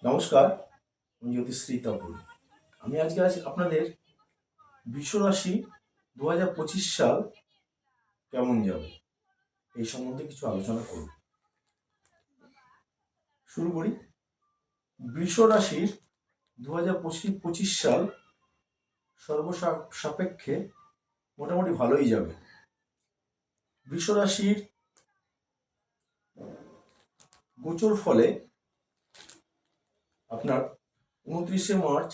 নমস্কার, আমি জ্যোতিশ্রী তপন। আমি আজকে আপনাদের বিশ্বরাশি 2025 সাল কেমন যাবে এই সম্বন্ধে কিছু আলোচনা করব। শুরু করি। বিশ্বরাশির 2025 সাল সর্বসাপেক্ষে মোটামুটি ভালোই যাবে। বিশ্বরাশির গোচর ফলে আপনার 29 মার্চ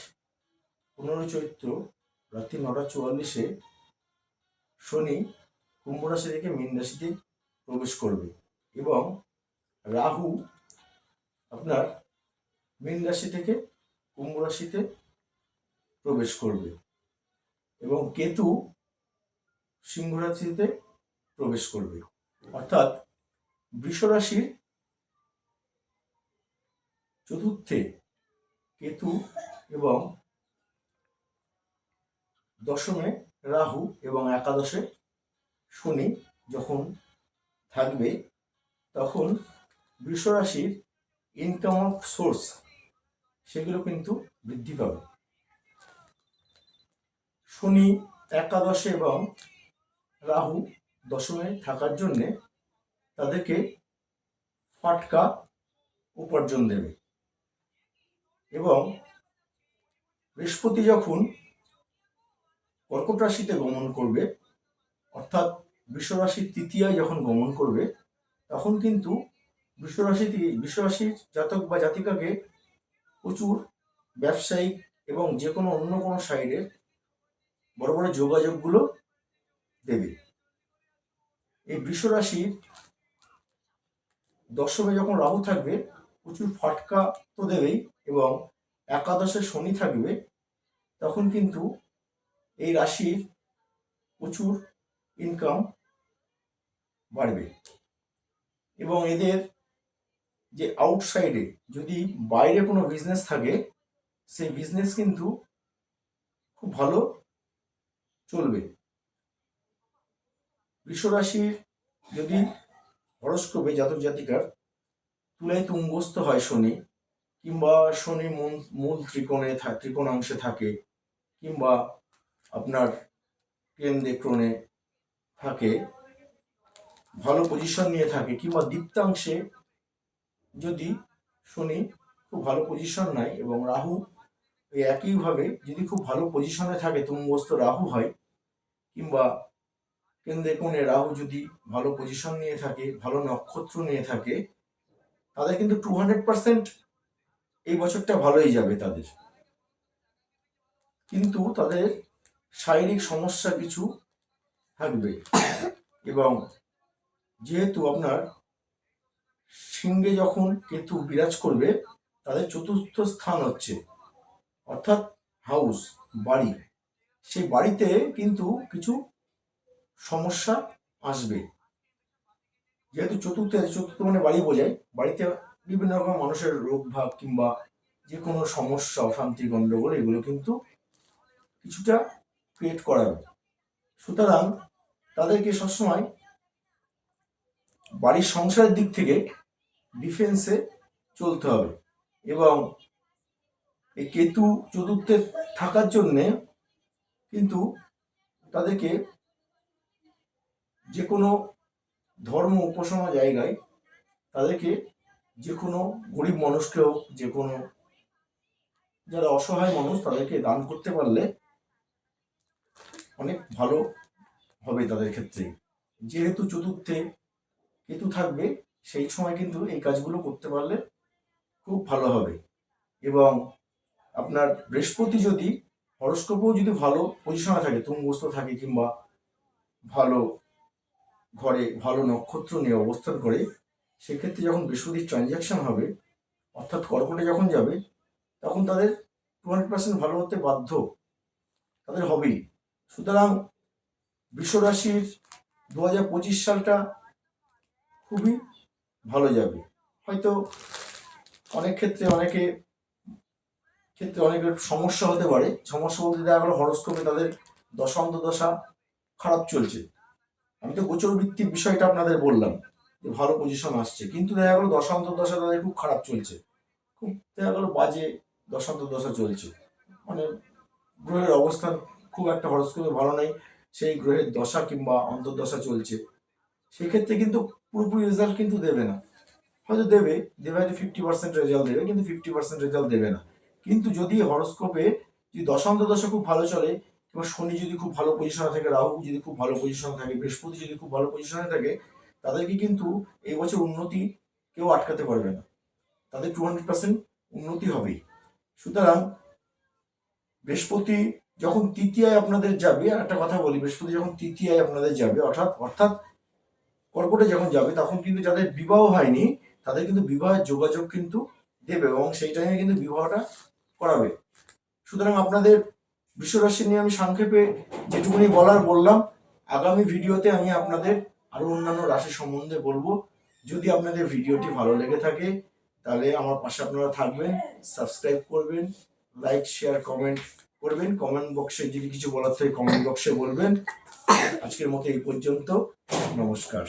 15 চৈত্র রাত্রি 9:44 শনি কুম্ভ রাশি থেকে মীন রাশিতে প্রবেশ করবে এবং রাহু আপনার মীন রাশি থেকে কুম্ভ রাশিতে প্রবেশ করবে এবং কেতু সিংহ রাশিতে প্রবেশ করবে। অর্থাৎ বৃষ রাশির চতুর্থে কেতু এবং দশমে রাহু এবং একাদশে শনি যখন থাকবে তখন বৃষ রাশির ইনকাম অফ সোর্স সেগুলো কিন্তু বৃদ্ধি পাবে। শনি একাদশে এবং রাহু দশমে থাকার জন্যে তাদেরকে ফাটকা উপার্জন দেবে এবং বৃহস্পতি যখন কর্কট রাশিতে গমন করবে, অর্থাৎ বৃষ রাশির তৃতীয়ায় যখন গমন করবে, তখন কিন্তু বৃষ রাশির জাতক বা জাতিকাকে প্রচুর ব্যবসায়িক এবং যে কোনো অন্য কোনো সাইডের বড় বড় যোগাযোগগুলো দেবে। এই বৃষ রাশির দশমে যখন রাহু থাকবে প্রচুর ফাটকা তো দেবেই এবং একাদশে শনি থাকবে, তখন কিন্তু এই রাশির প্রচুর ইনকাম বাড়বে এবং এদের যে আউটসাইডে যদি বাইরে কোনো বিজনেস থাকে সেই বিজনেস কিন্তু খুব ভালো চলবে। বৃষ রাশির যদি হরস্কোপে জাতক জাতিকার তুলায় তুঙ্গস্থ হয় শনি, কিংবা শনি মূল ত্রিকোণাংশে থাকে, কিংবা আপনার কেন্দ্রে ক্রোণে থাকে, ভালো পজিশন নিয়ে থাকে, কিংবা দীপ্তাংশে যদি শনি খুব ভালো পজিশন নেয় এবং রাহু একইভাবে যদি খুব ভালো পজিশনে থাকে, তুঙ্গস্থ রাহু হয়, কিংবা কেন্দ্রে কোণে রাহু যদি ভালো পজিশন নিয়ে থাকে, ভালো নক্ষত্র নিয়ে থাকে, তাদের কিন্তু 200% এই বছরটা ভালোই যাবে তাদের। কিন্তু তাদের শারীরিক সমস্যা কিছু থাকবে এবং যেহেতু আপনার সিংহে যখন কেতু বিরাজ করবে, তাদের চতুর্থ স্থান হচ্ছে অর্থাৎ হাউস, বাড়ি, সেই বাড়িতে কিন্তু কিছু সমস্যা আসবে। যেহেতু চতুর্থ মানে বাড়ি বোঝায়, বাড়িতে বিভিন্ন রকম মানুষের রোগ ভাব কিংবা যে কোনো সমস্যা, অশান্তি, গণ্ডগোল এগুলো কিন্তু কিছুটা ক্রিয়েট করাবে। সুতরাং তাদেরকে সবসময় বাড়ির সংসারের দিক থেকে ডিফেন্সে চলতে হবে এবং এই কেতু চতুর্থে থাকার জন্যে কিন্তু তাদেরকে যে কোনো ধর্ম উপাসনা জায়গায় তাদেরকে যে কোনো গরিব মানুষকেও, যে কোনো যারা অসহায় মানুষ তাদেরকে দান করতে পারলে অনেক ভালো হবে তাদের ক্ষেত্রে। যেহেতু চতুর্থে কেতু থাকবে সেই সময় কিন্তু এই কাজগুলো করতে পারলে খুব ভালো হবে। এবং আপনার বৃহস্পতি যদি হরস্কোপেও যদি ভালো পজিশনে থাকে, তুঙ্গস্থ থাকে, কিংবা ভালো ঘরে ভালো নক্ষত্র নিয়ে অবস্থান করে, সেক্ষেত্রে যখন বৃহস্পতির ট্রানজ্যাকশন হবে, অর্থাৎ কর্কটে যখন যাবে, তখন তাদের 200% ভালো হতে বাধ্য, তাদের হবেই। সুতরাং বৃষ রাশির 2025 সালটা খুবই ভালো যাবে। হয়তো অনেক ক্ষেত্রে অনেকের সমস্যা হতে পারে। সমস্যা বলতে দেখা গেলো হরস্কোপে তাদের দশা খারাপ চলছে। আমি তো গোচর ভিত্তিক বিষয়টা আপনাদের বললাম যে ভালো পজিশন আসছে, কিন্তু দেখা গেলো দশা তাদের খুব খারাপ চলছে, খুব দেখা গেলো বাজে দশা চলছে, মানে গ্রহের অবস্থান খুব একটা হরস্কোপে ভালো নেই, সেই গ্রহের দশা কিংবা অন্তর্দশা চলছে, সেক্ষেত্রে কিন্তু পুরোপুরি রেজাল্ট কিন্তু দেবে না। হয়তো দেবে হয়তো 50% রেজাল্ট দেবে, কিন্তু 50% রেজাল্ট দেবে না। কিন্তু যদি হরস্কোপে যদি দশা খুব ভালো চলে, কিংবা শনি যদি খুব ভালো পজিশনে থাকে, রাহু যদি খুব ভালো পজিশনে থাকে, বৃহস্পতি যদি খুব ভালো পজিশনে থাকে, তাদেরকে কিন্তু এই বছর উন্নতি কেউ আটকাতে পারবে না, তাদের 200% উন্নতি হবেই। সুতরাং বৃহস্পতি যখন তৃতীয়ায় আপনাদের যাবে, আর একটা কথা বলি, বৃহস্পতি যখন তৃতীয়ায় আপনাদের যাবে, অর্থাৎ কর্কটে যখন যাবে, তখন কিন্তু যাদের বিবাহ হয়নি তাদের কিন্তু বিবাহের যোগাযোগ কিন্তু দেবে, এবং সেই টাইমে কিন্তু বিবাহটা করাবে। সুতরাং আপনাদের বৃষরাশি নিয়ে আমি সংক্ষেপে যেটুকুনি বললাম। আগামী ভিডিওতে আমি আপনাদের আরো অন্যান্য রাশি সম্বন্ধে বলবো। যদি আপনাদের ভিডিওটি ভালো লেগে থাকে তাহলে আমার পাশে আপনারা থাকবেন, সাবস্ক্রাইব করবেন, লাইক শেয়ার কমেন্ট করবেন। কমেন্ট বক্সে যদি কিছু বলার থাকে কমেন্ট বক্সে বলবেন। আজকের মতো এই পর্যন্ত, নমস্কার।